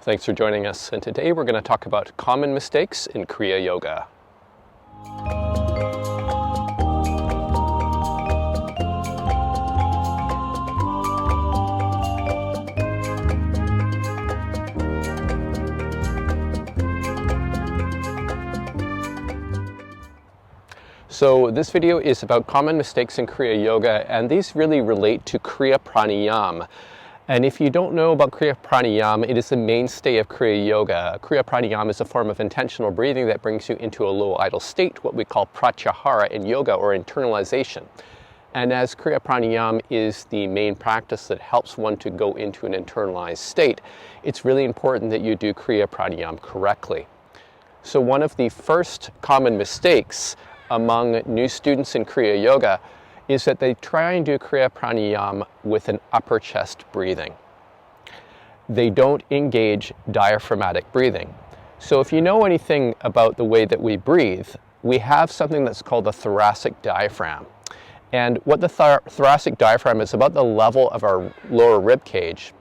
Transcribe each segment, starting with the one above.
Thanks for joining us, and today we're going to talk about common mistakes in Kriya Yoga. So this video is about common mistakes in Kriya Yoga, and these really relate to Kriya Pranayama. And if you don't know about Kriya Pranayama, it is the mainstay of Kriya Yoga. Kriya Pranayama is a form of intentional breathing that brings you into a low idle state, what we call pratyahara in yoga, or internalization. And as Kriya Pranayama is the main practice that helps one to go into an internalized state, it's really important that you do Kriya Pranayama correctly. So one of the first common mistakes among new students in Kriya Yoga is that they try and do Kriya Pranayama with an upper chest breathing. They don't engage diaphragmatic breathing. So if you know anything about the way that we breathe, we have something that's called the thoracic diaphragm. And what the thoracic diaphragm is about the level of our lower rib cage.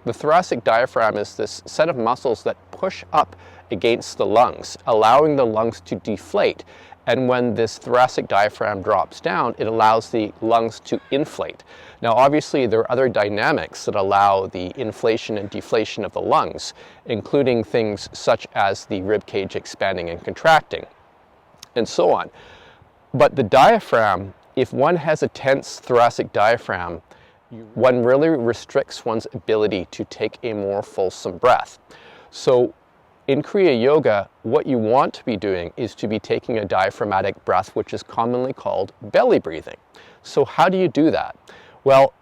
The thoracic diaphragm is this set of muscles that push up against the lungs, allowing the lungs to deflate. And when this thoracic diaphragm drops down, it allows the lungs to inflate. Now, obviously, there are other dynamics that allow the inflation and deflation of the lungs, including things such as the rib cage expanding and contracting, and so on. But the diaphragm, if one has a tense thoracic diaphragm, one really restricts one's ability to take a more fulsome breath. So in Kriya Yoga, what you want to be doing is to be taking a diaphragmatic breath, which is commonly called belly breathing. So how do you do that? Well,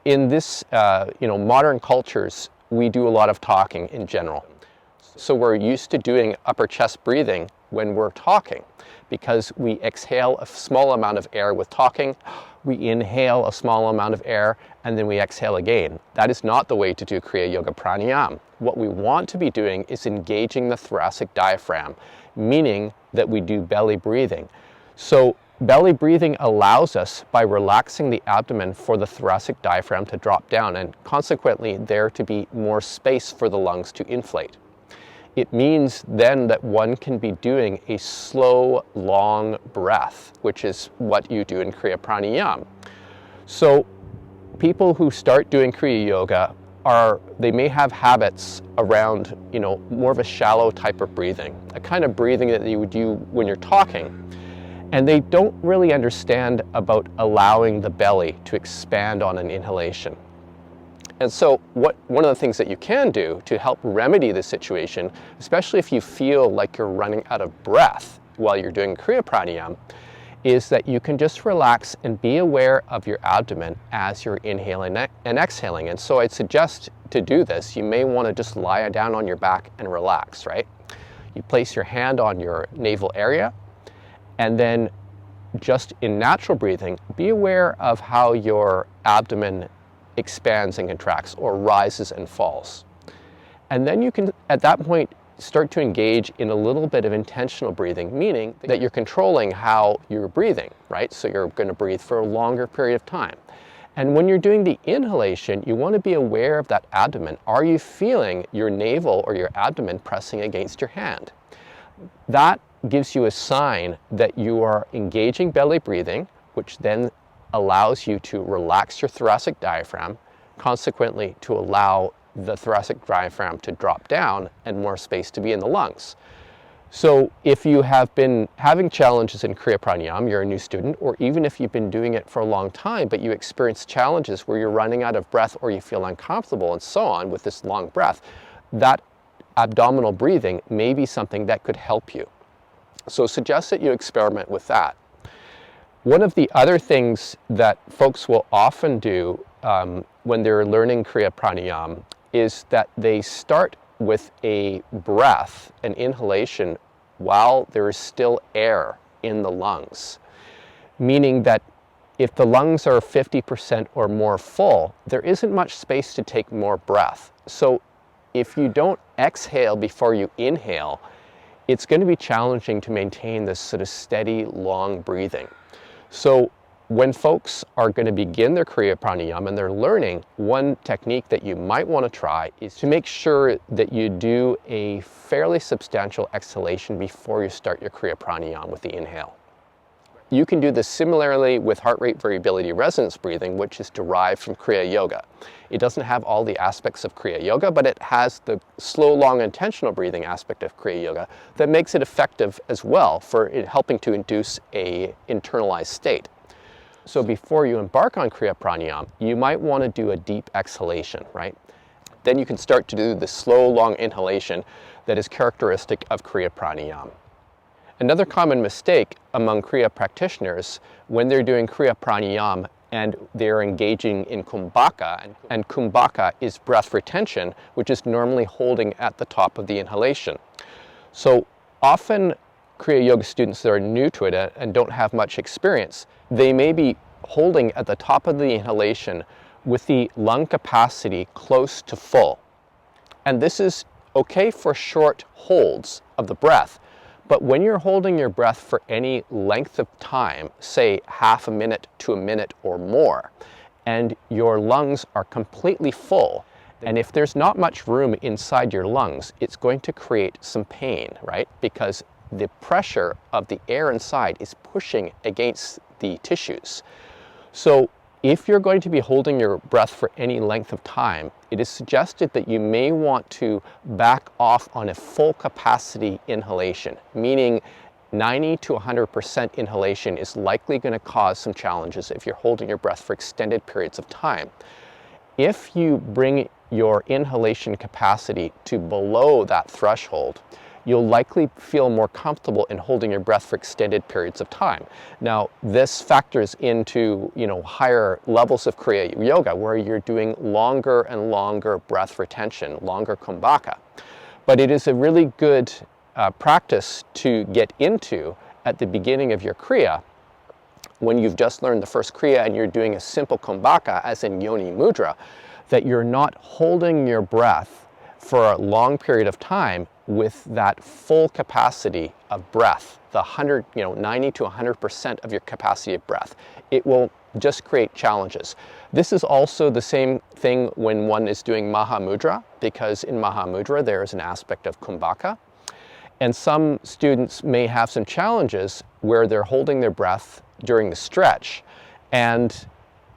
in this, modern cultures, we do a lot of talking in general. So we're used to doing upper chest breathing when we're talking, because we exhale a small amount of air with talking, we inhale a small amount of air, and then we exhale again. That is not the way to do Kriya Yoga Pranayama. What we want to be doing is engaging the thoracic diaphragm, meaning that we do belly breathing. So belly breathing allows us, by relaxing the abdomen, for the thoracic diaphragm to drop down, and consequently there to be more space for the lungs to inflate. It means then that one can be doing a slow, long breath, which is what you do in Kriya Pranayama. So people who start doing Kriya Yoga they may have habits around, more of a shallow type of breathing, a kind of breathing that you would do when you're talking. And they don't really understand about allowing the belly to expand on an inhalation. And so one of the things that you can do to help remedy the situation, especially if you feel like you're running out of breath while you're doing Kriya Pranayama, is that you can just relax and be aware of your abdomen as you're inhaling and exhaling. And so I'd suggest to do this, you may want to just lie down on your back and relax, right? You place your hand on your navel area, and then just in natural breathing, be aware of how your abdomen expands and contracts, or rises and falls. And then you can, at that point, start to engage in a little bit of intentional breathing, meaning that you're controlling how you're breathing, right? So you're going to breathe for a longer period of time. And when you're doing the inhalation, you want to be aware of that abdomen. Are you feeling your navel or your abdomen pressing against your hand? That gives you a sign that you are engaging belly breathing, which then allows you to relax your thoracic diaphragm, consequently to allow the thoracic diaphragm to drop down and more space to be in the lungs. So if you have been having challenges in Kriya Pranayama, you're a new student, or even if you've been doing it for a long time, but you experience challenges where you're running out of breath or you feel uncomfortable and so on with this long breath, that abdominal breathing may be something that could help you. So suggest that you experiment with that. One of the other things that folks will often do when they're learning Kriya Pranayama is that they start with a breath, an inhalation, while there is still air in the lungs. Meaning that if the lungs are 50% or more full, there isn't much space to take more breath. So if you don't exhale before you inhale, it's going to be challenging to maintain this sort of steady, long breathing. So When folks are going to begin their Kriya Pranayama and they're learning, one technique that you might want to try is to make sure that you do a fairly substantial exhalation before you start your Kriya Pranayama with the inhale. You can do this similarly with heart rate variability resonance breathing, which is derived from Kriya Yoga. It doesn't have all the aspects of Kriya Yoga, but it has the slow, long, intentional breathing aspect of Kriya Yoga that makes it effective as well for helping to induce an internalized state. So before you embark on Kriya Pranayama, you might want to do a deep exhalation, right? Then you can start to do the slow, long inhalation that is characteristic of Kriya Pranayama. Another common mistake among Kriya practitioners when they're doing Kriya Pranayama and they're engaging in Kumbhaka, and Kumbhaka is breath retention, which is normally holding at the top of the inhalation. So often Kriya Yoga students that are new to it and don't have much experience, they may be holding at the top of the inhalation with the lung capacity close to full. And this is okay for short holds of the breath. But when you're holding your breath for any length of time, say half a minute to a minute or more, and your lungs are completely full, and if there's not much room inside your lungs, it's going to create some pain, right? Because the pressure of the air inside is pushing against the tissues. So if you're going to be holding your breath for any length of time, it is suggested that you may want to back off on a full capacity inhalation, meaning 90 to 100% inhalation is likely going to cause some challenges if you're holding your breath for extended periods of time. If you bring your inhalation capacity to below that threshold, you'll likely feel more comfortable in holding your breath for extended periods of time. Now, this factors into, higher levels of Kriya Yoga where you're doing longer and longer breath retention, longer Kumbhaka. But it is a really good practice to get into at the beginning of your Kriya when you've just learned the first Kriya and you're doing a simple Kumbhaka, as in Yoni Mudra, that you're not holding your breath for a long period of time with that full capacity of breath, the 90 to 100% of your capacity of breath. It will just create challenges. This is also the same thing when one is doing Maha Mudra, because in Maha Mudra there is an aspect of Kumbhaka. And some students may have some challenges where they're holding their breath during the stretch, and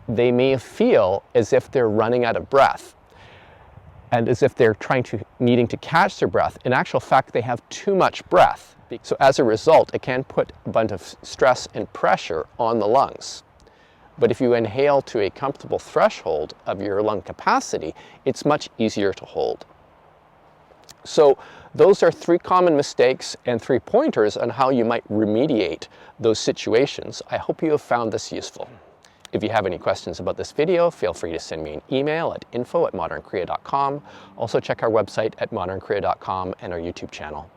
they may feel as if they're running out of breath, and as if they're needing to catch their breath. In actual fact, they have too much breath. So as a result, it can put a bunch of stress and pressure on the lungs. But if you inhale to a comfortable threshold of your lung capacity, it's much easier to hold. So those are 3 common mistakes and 3 pointers on how you might remediate those situations. I hope you have found this useful. If you have any questions about this video, feel free to send me an email at info@modernkriya.com. Also check our website at modernkriya.com and our YouTube channel.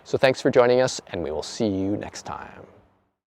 So thanks for joining us, and we will see you next time.